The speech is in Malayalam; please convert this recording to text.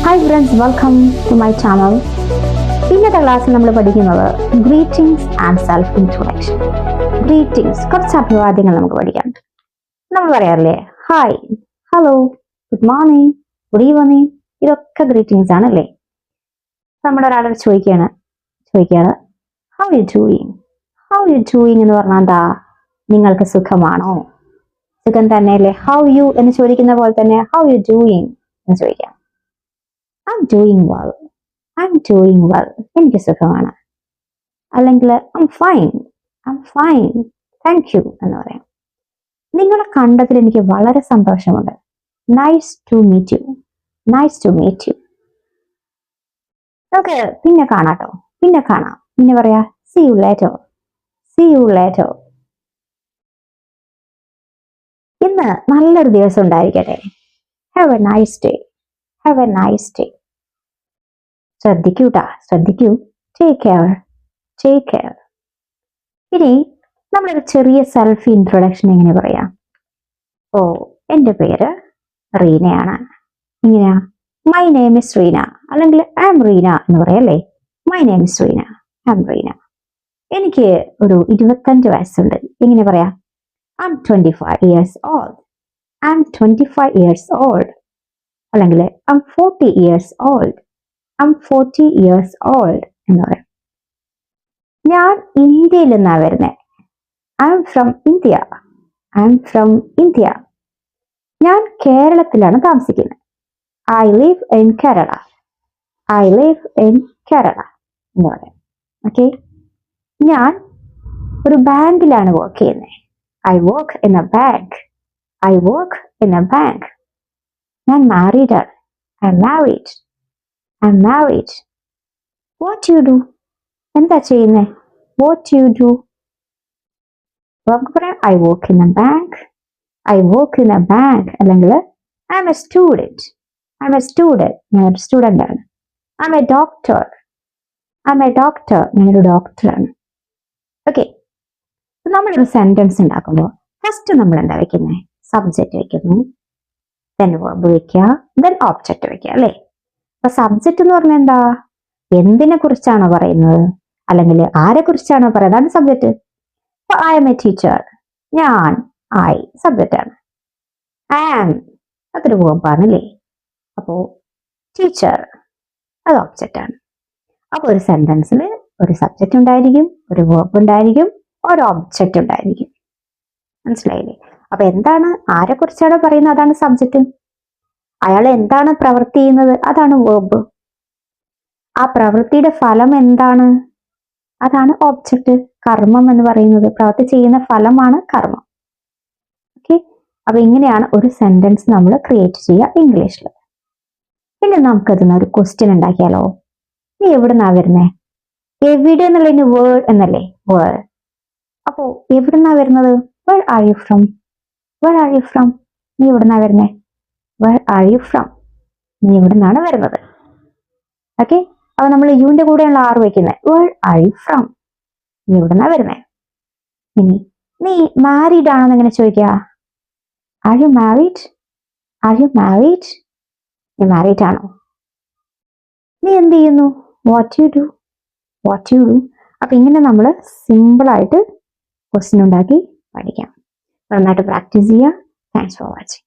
Hi friends, welcome to my channel. ഇന്നത്തെ ക്ലാസ്സിൽ നമ്മൾ പഠിക്കുന്നത് greetings and self introduction. Greetings, കുറച്ച് അഭിവാദ്യങ്ങൾ നമുക്ക് പഠിക്കാം. നമ്മൾ പറയാറില്ലേ hi, hello, good morning, good evening, ഇതൊക്കെ ഗ്രീറ്റിംഗ്സ് ആണല്ലേ. നമ്മുടെ ഒരാളോട് ചോദിക്കുകയാണ് how you doing. How you doing എന്ന് പറഞ്ഞാൽ എന്താ? നിങ്ങൾക്ക് സുഖമാണോ? സുഖം തന്നെയല്ലേ. ഹൗ യു എന്ന് ചോദിക്കുന്ന പോലെ തന്നെ ഹൗ യു ഡൂയിങ് എന്ന് ചോദിക്കാം. I'm doing well. I'm doing well. എനിക്ക് സുഖമാണ്. അല്ലെങ്കിൽ I'm fine. Thank you എന്ന് പറയാം. നിങ്ങളെ കണ്ടതിൽ എനിക്ക് വളരെ സന്തോഷമുണ്ട്. Nice to meet you. നമുക്ക് പിന്നെ കാണാട്ടോ. പിന്നെ പറയാ see you later. ഇന്ന് നല്ലൊരു ദിവസം ഉണ്ടായിരിക്കട്ടെ. Have a nice day. ശ്രദ്ധിക്കൂ. Take care. ഇനി നമ്മളൊരു ചെറിയ സെൽഫ് ഇൻട്രൊഡക്ഷൻ എങ്ങനെ പറയാം? എൻ്റെ പേര് റീനയാണ്. ഇങ്ങനെയാ, മൈ നെയിം ഇസ് റീന, അല്ലെങ്കിൽ ഐ ആം റീന എന്ന് പറയല്ലേ. My name is Reena, I am Reena. എനിക്ക് ഒരു 25 വയസ്സുണ്ട്. എങ്ങനെ പറയാം? I am 25 years old. അല്ലെങ്കിൽ I'm 40 years old എന്ന് പറയാം. ഞാൻ ഇന്ത്യയിൽ നിന്നാ വരുന്നത്. I am from India. ഞാൻ കേരളത്തിലാണ് താമസിക്കുന്നത്. I live in Kerala എന്ന് പറയാം. ഓക്കെ. ഞാൻ ഒരു ബാങ്കിലാണ് വർക്ക് ചെയ്യുന്നത്. I work in a bank. ഞാൻ married ആണ്. I'm married. What do you do? എന്താ ചെയ്യുന്നേ? What do you do? നമുക്ക് പറയാം I work in a bank. അല്ലെങ്കിൽ I'm a student. ഞാനൊരു സ്റ്റുഡൻ്റ് ആണ്. I'm a doctor. ഞാനൊരു ഡോക്ടറാണ്. ഓക്കെ. നമ്മളൊരു സെന്റൻസ് ഉണ്ടാക്കുമ്പോൾ ഫസ്റ്റ് നമ്മൾ എന്താ വെക്കുന്നത്? സബ്ജക്റ്റ് വെക്കുന്നു, then verb വെക്കുക, then object വെക്കുക അല്ലേ. അപ്പൊ സബ്ജക്റ്റ് എന്ന് പറഞ്ഞാൽ എന്താ? എന്തിനെ കുറിച്ചാണോ പറയുന്നത്, അല്ലെങ്കിൽ ആരെ കുറിച്ചാണോ പറയുന്നത്, അതാണ് സബ്ജക്റ്റ്. അപ്പൊ ഐ എം എ ടീച്ചർ. ഞാൻ സബ്ജക്റ്റ് ആണ്. ആം അതൊരു വേർബാണ് അല്ലേ. അപ്പോ ടീച്ചർ അത് ഒബ്ജക്റ്റ് ആണ്. അപ്പൊ ഒരു സെന്റൻസിൽ ഒരു സബ്ജക്റ്റ് ഉണ്ടായിരിക്കും, ഒരു വേർബ് ഉണ്ടായിരിക്കും, ഒരു ഒബ്ജക്റ്റ് ഉണ്ടായിരിക്കും. മനസ്സിലായില്ലേ? അപ്പൊ എന്താണ്, ആരെ കുറിച്ചാണോ പറയുന്നത് അതാണ് സബ്ജക്റ്റ്. അയാൾ എന്താണ് പ്രവൃത്തി ചെയ്യുന്നത് അതാണ് വേർബ്. ആ പ്രവൃത്തിയുടെ ഫലം എന്താണ് അതാണ് ഒബ്ജക്റ്റ്. കർമ്മം എന്ന് പറയുന്നത്, പ്രവൃത്തി ചെയ്യുന്ന ഫലമാണ് കർമ്മം. ഓക്കെ. അപ്പൊ ഇങ്ങനെയാണ് ഒരു സെന്റൻസ് നമ്മൾ ക്രിയേറ്റ് ചെയ്യുക ഇംഗ്ലീഷിൽ. പിന്നെ നമുക്കതിന് ഒരു ക്വസ്റ്റ്യൻ ഉണ്ടാക്കിയാലോ? നീ എവിടുന്നാ വരുന്നേ? എവിടെ എന്നുള്ളതിന് വേർഡ് എന്നല്ലേ, വേർഡ്. അപ്പോ എവിടുന്നാ വരുന്നത്? Where are you from? നീ എവിടുന്നാ വരുന്നേ? Where are you from? നീ എവിടുന്നാണ് വരുന്നത്? ഓക്കെ. അപ്പൊ നമ്മൾ യുവിന്റെ കൂടെയുള്ള ആർ വയ്ക്കുന്നത്. Where are you from? നീ എവിടുന്നാ വരുന്നേ? ഇനി നീ മാരീഡ് ആണോന്ന് എങ്ങനെ ചോദിക്കുക? Are you married? നീ മാരീഡ് ആണോ? നീ എന്ത് ചെയ്യുന്നു? What you do? അപ്പൊ ഇങ്ങനെ നമ്മൾ സിമ്പിൾ ആയിട്ട് ക്വസ്റ്റ്യൻ ഉണ്ടാക്കി പഠിക്കാം. നന്നായിട്ട് പ്രാക്ടീസ് ചെയ്യുക. Thanks for watching.